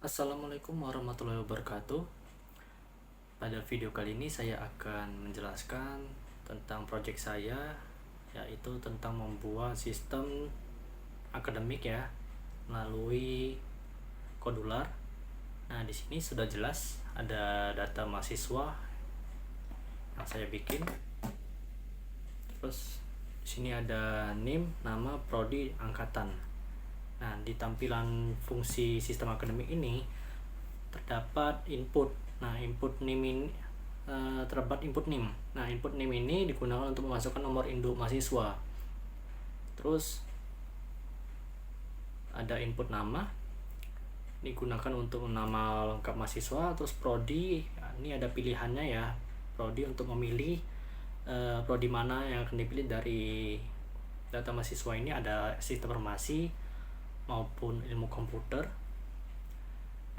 Assalamualaikum warahmatullahi wabarakatuh. Pada video kali ini saya akan menjelaskan tentang proyek saya, yaitu tentang membuat sistem akademik ya melalui Kodular. Nah, di sini sudah jelas ada data mahasiswa yang saya bikin. Terus di sini ada NIM, nama, prodi, angkatan. Nah, di tampilan fungsi sistem akademik ini terdapat input. Nah, input NIM ini terdapat input NIM. Nah, input NIM ini digunakan untuk memasukkan nomor induk mahasiswa. Terus ada input nama, digunakan untuk nama lengkap mahasiswa. Terus prodi, ini ada pilihannya ya. Prodi untuk memilih prodi mana yang akan dipilih dari data mahasiswa ini, ada sistem informasi maupun ilmu komputer.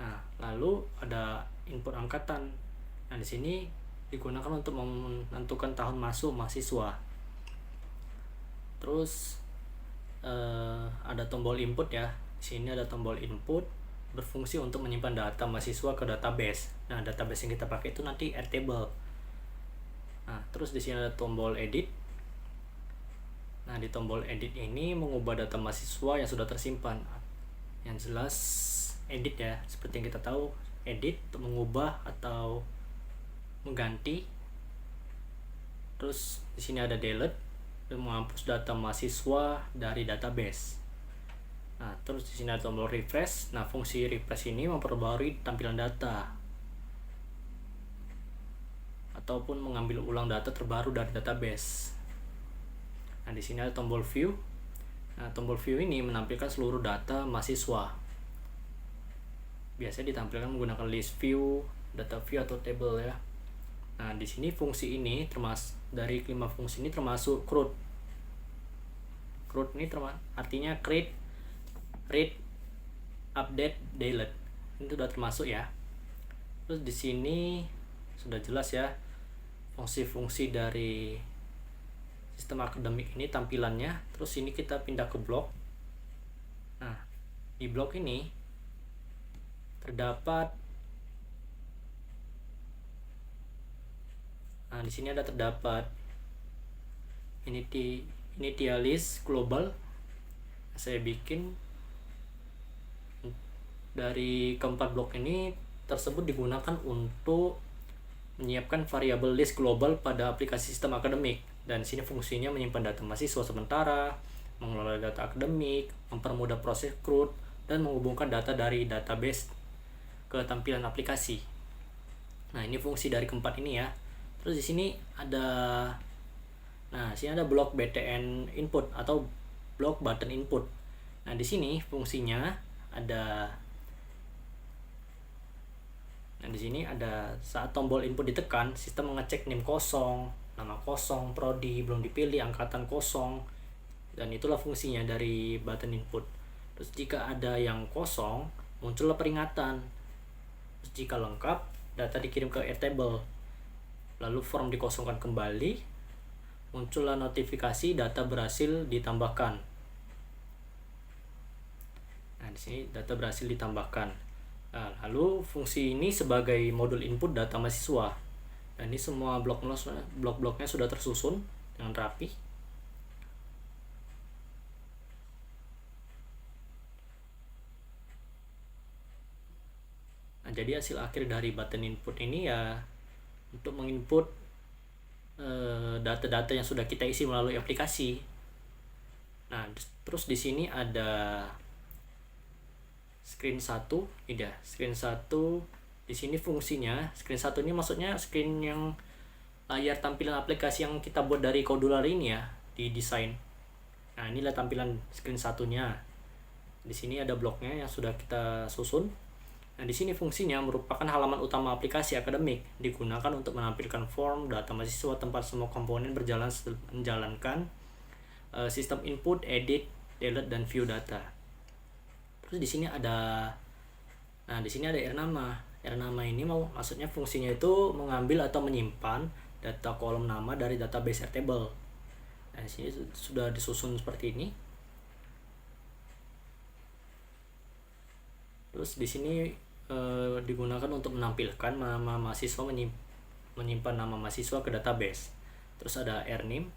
Nah, lalu ada input angkatan. Nah, di sini digunakan untuk menentukan tahun masuk mahasiswa. Terus ada tombol input ya. Di sini ada tombol input berfungsi untuk menyimpan data mahasiswa ke database. Nah, database yang kita pakai itu nanti Airtable. Nah, terus di sini ada tombol edit. Nah, di tombol edit ini mengubah data mahasiswa yang sudah tersimpan. Yang jelas edit ya, seperti yang kita tahu, edit untuk mengubah atau mengganti. Terus di sini ada delete untuk menghapus data mahasiswa dari database. Nah, terus di sini ada tombol refresh. Nah, fungsi refresh ini memperbarui tampilan data ataupun mengambil ulang data terbaru dari database. Nah, di sini ada tombol view. Nah, tombol view ini menampilkan seluruh data mahasiswa. Biasanya ditampilkan menggunakan list view, data view atau table ya. Nah, di sini fungsi ini dari 5 fungsi ini termasuk CRUD. CRUD ini artinya create, read, update, delete. Itu sudah termasuk ya. Terus di sini sudah jelas ya fungsi-fungsi dari sistem akademik ini tampilannya. Terus ini kita pindah ke blok. Nah, di blok ini terdapat, nah di sini terdapat initialis global. Saya bikin dari keempat blok ini tersebut digunakan untuk menyiapkan variabel list global pada aplikasi sistem akademik. Dan sini fungsinya menyimpan data mahasiswa sementara, mengelola data akademik, mempermudah proses CRUD, dan menghubungkan data dari database ke tampilan aplikasi. Nah, ini fungsi dari keempat ini ya. Terus di sini ada blok BTN input atau blok button input. Nah, di sini fungsinya ada. Nah, di sini ada saat tombol input ditekan, sistem mengecek NIM kosong, nama kosong, prodi belum dipilih, angkatan kosong. Dan itulah fungsinya dari button input. Terus jika ada yang kosong, muncullah peringatan. Terus jika lengkap, data dikirim ke Airtable. Lalu form dikosongkan kembali, muncullah notifikasi data berhasil ditambahkan. Nah, di sini data berhasil ditambahkan. Nah, lalu fungsi ini sebagai modul input data mahasiswa. Dan ini semua blok-bloknya sudah tersusun dengan rapi. Nah, jadi hasil akhir dari button input ini ya untuk menginput data-data yang sudah kita isi melalui aplikasi. Nah, terus di sini ada screen 1, ini dia screen 1. Di sini fungsinya screen 1 ini maksudnya screen yang layar tampilan aplikasi yang kita buat dari Kodular ini ya, di desain. Nah, inilah tampilan screen satunya. Di sini ada bloknya yang sudah kita susun. Nah, di sini fungsinya merupakan halaman utama aplikasi akademik, digunakan untuk menampilkan form, data mahasiswa, tempat semua komponen menjalankan sistem input, edit, delete, dan view data. Terus di sini ada R nama. R nama ini maksudnya fungsinya itu mengambil atau menyimpan data kolom nama dari database Airtable. Nah, di sini sudah disusun seperti ini. Terus di sini digunakan untuk menampilkan nama mahasiswa, menyimpan nama mahasiswa ke database. Terus ada rname.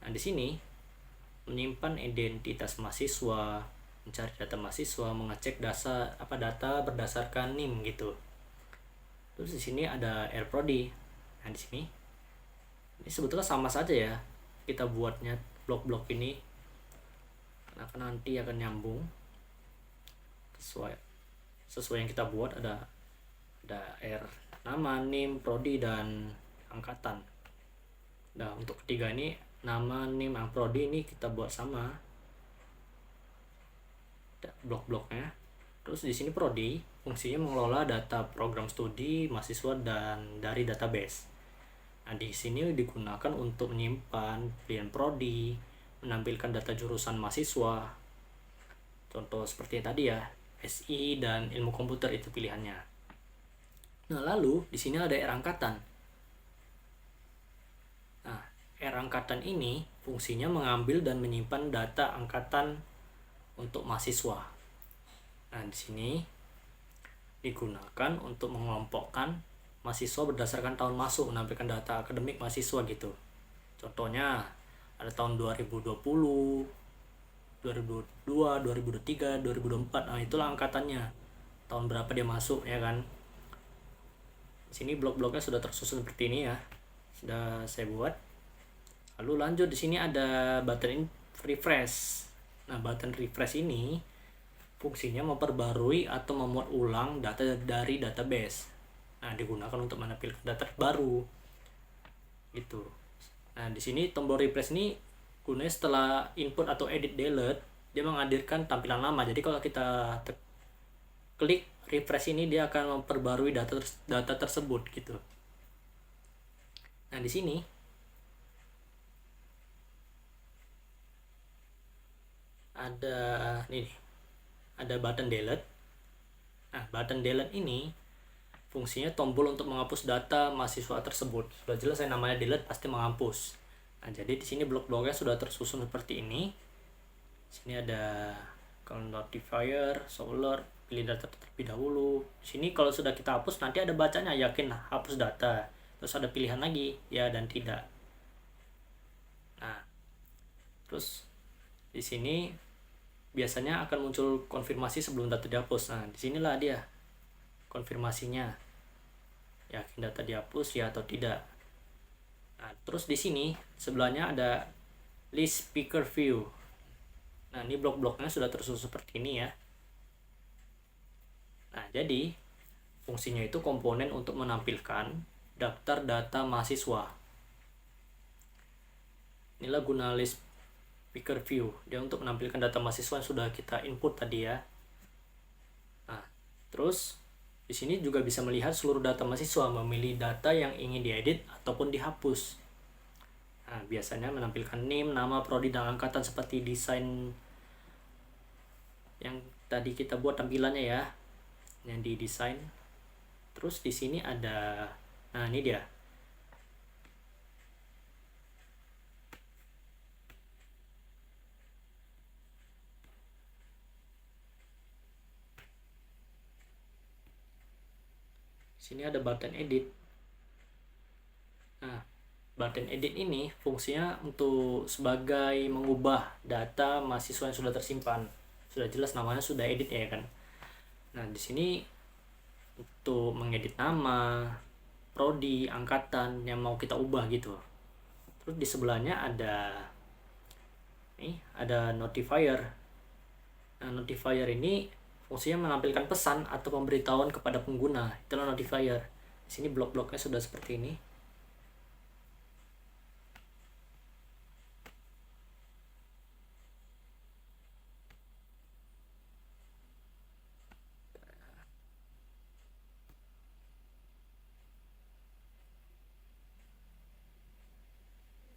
Nah, di sini menyimpan identitas mahasiswa, mencari data mahasiswa, mengecek data berdasarkan NIM gitu. Terus di sini ada rprodi. Nah, di sini ini sebetulnya sama saja ya kita buatnya blok-blok ini, karena nanti akan nyambung sesuai yang kita buat. Ada R nama, NIM, prodi, dan angkatan. Nah, untuk ketiga ini nama, NIM, prodi ini kita buat sama blok-bloknya. Terus di sini prodi fungsinya mengelola data program studi mahasiswa dan dari database. Nah, di sini digunakan untuk menyimpan pilihan prodi, menampilkan data jurusan mahasiswa. Contoh seperti tadi ya, SI dan ilmu komputer itu pilihannya. Nah, lalu di sini ada R angkatan. Nah, R angkatan ini fungsinya mengambil dan menyimpan data angkatan untuk mahasiswa. Nah, di sini digunakan untuk mengelompokkan mahasiswa berdasarkan tahun masuk, menampilkan data akademik mahasiswa gitu. Contohnya ada tahun 2020, 2022, 2023, 2024. Nah, itulah angkatannya. Tahun berapa dia masuk ya kan. Di sini blok-bloknya sudah tersusun seperti ini ya. Sudah saya buat. Lalu lanjut, di sini ada button refresh. Nah, button refresh ini fungsinya memperbarui atau memuat ulang data dari database. Nah, digunakan untuk menampilkan data baru gitu. Nah, di sini tombol refresh ini gunanya setelah input atau edit delete, dia menghadirkan tampilan lama. Jadi kalau kita klik refresh ini, dia akan memperbarui data tersebut gitu. Nah, di sini ada button delete. Nah, button delete ini fungsinya tombol untuk menghapus data mahasiswa tersebut. Sudah jelas saya namanya delete, pasti menghapus. Nah, jadi di sini blok-bloknya sudah tersusun seperti ini. Di sini ada count notifier, show alert, pilih data terlebih dahulu. Di sini kalau sudah kita hapus, nanti ada bacanya yakin hapus data. Terus ada pilihan lagi, ya dan tidak. Nah, terus di sini biasanya akan muncul konfirmasi sebelum data dihapus. Nah, disinilah dia konfirmasinya, yakin data dihapus ya atau tidak. Nah, terus di sini sebelahnya ada list speaker view. Nah, ini blok-bloknya sudah tersusun seperti ini ya. Nah, jadi fungsinya itu komponen untuk menampilkan daftar data mahasiswa. Inilah guna list speaker view, dia untuk menampilkan data mahasiswa yang sudah kita input tadi ya. Nah, terus di sini juga bisa melihat seluruh data mahasiswa, memilih data yang ingin diedit ataupun dihapus. Nah, biasanya menampilkan NIM, nama, prodi, dan angkatan seperti desain yang tadi kita buat tampilannya ya, yang didesain. Terus di sini ada, nah ini dia. Sini ada button edit. Nah, button edit ini fungsinya untuk sebagai mengubah data mahasiswa yang sudah tersimpan. Sudah jelas namanya sudah edit ya kan. Nah, di sini untuk mengedit nama, prodi, angkatan yang mau kita ubah gitu. Terus di sebelahnya ada notifier. Nah, notifier ini fungsinya menampilkan pesan atau pemberitahuan kepada pengguna. Itulah notifier. Di sini blok-bloknya sudah seperti ini.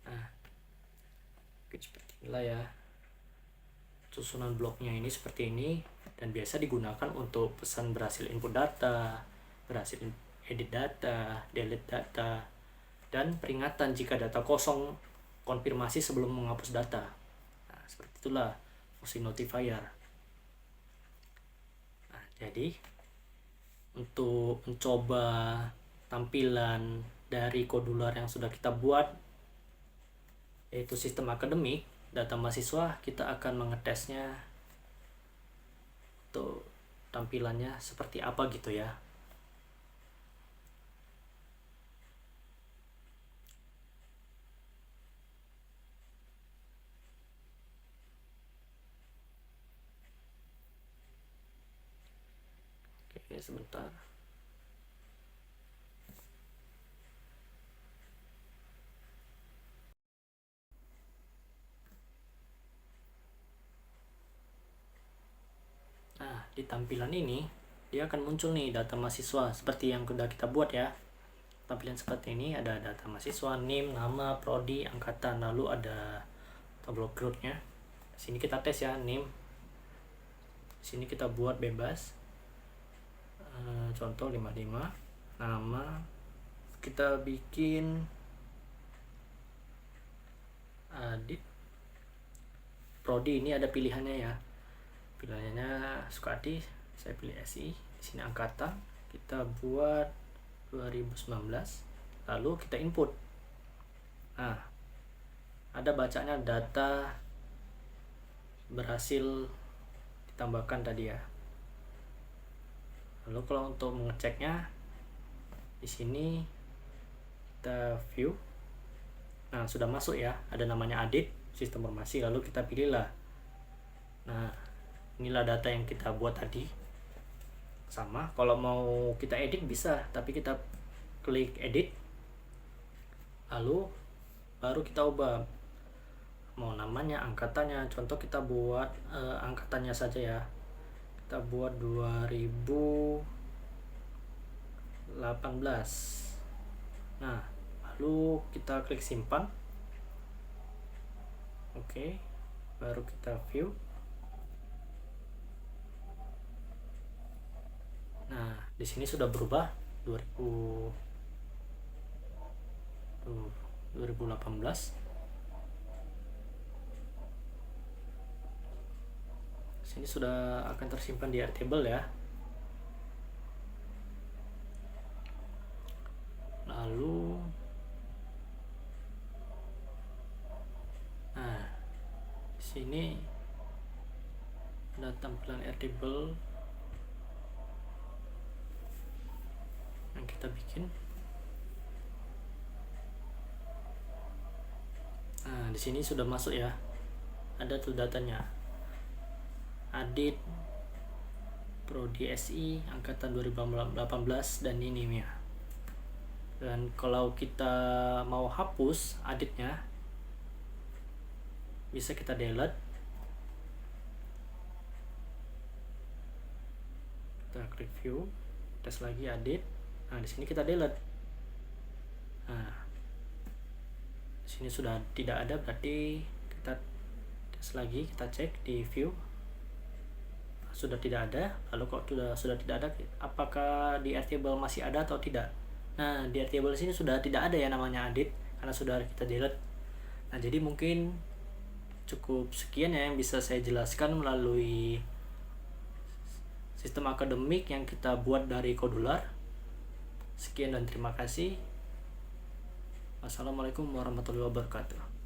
Nah, seperti inilah ya. Susunan bloknya ini seperti ini, dan biasa digunakan untuk pesan berhasil input data, berhasil edit data, delete data, dan peringatan jika data kosong, konfirmasi sebelum menghapus data. Nah, seperti itulah fungsi notifier. Nah, jadi untuk mencoba tampilan dari kodular yang sudah kita buat, yaitu sistem akademik, data mahasiswa, kita akan mengetesnya untuk tampilannya seperti apa gitu ya. Oke, sebentar. Nah, di tampilan ini dia akan muncul nih data mahasiswa seperti yang sudah kita buat ya. Tampilan seperti ini ada data mahasiswa, NIM, nama, prodi, angkatan, lalu ada tabel growth-nya. Sini kita tes ya, NIM. Sini kita buat bebas. Contoh 55. Nama kita bikin Adit. Prodi ini ada pilihannya ya. Pilihannya Sukadi, saya pilih SI. Di sini angkatan kita buat 2019, lalu kita input. Nah, ada bacanya data berhasil ditambahkan tadi ya. Lalu kalau untuk mengeceknya, di sini kita view. Nah, sudah masuk ya, ada namanya Adit, sistem informasi, lalu kita pilihlah. Nah, inilah data yang kita buat tadi. Sama, kalau mau kita edit bisa, tapi kita klik edit, lalu baru kita ubah mau namanya, angkatannya. Contoh kita buat angkatannya saja ya, kita buat 2018. Nah, lalu kita klik simpan. Oke, baru kita view. Nah, di sini sudah berubah 2018. Sini sudah akan tersimpan di Airtable ya. Lalu nah, di sini ada tampilan Airtable yang kita bikin. Nah, di sini sudah masuk ya. Ada tuh datanya. Adit, Prodi SI, angkatan 2018 dan ini ya. Dan kalau kita mau hapus Aditnya, bisa kita delete. Kita klik view, tes lagi Adit. Nah, di sini kita delete. Nah, di sini sudah tidak ada, berarti kita tes lagi, kita cek di view. Sudah tidak ada. Lalu kok sudah tidak ada, apakah di Airtable masih ada atau tidak? Nah, di Airtable sini sudah tidak ada ya namanya Adit, karena sudah kita delete. Nah, jadi mungkin cukup sekian ya yang bisa saya jelaskan melalui sistem akademik yang kita buat dari Kodular. Sekian dan terima kasih. Wassalamualaikum warahmatullahi wabarakatuh.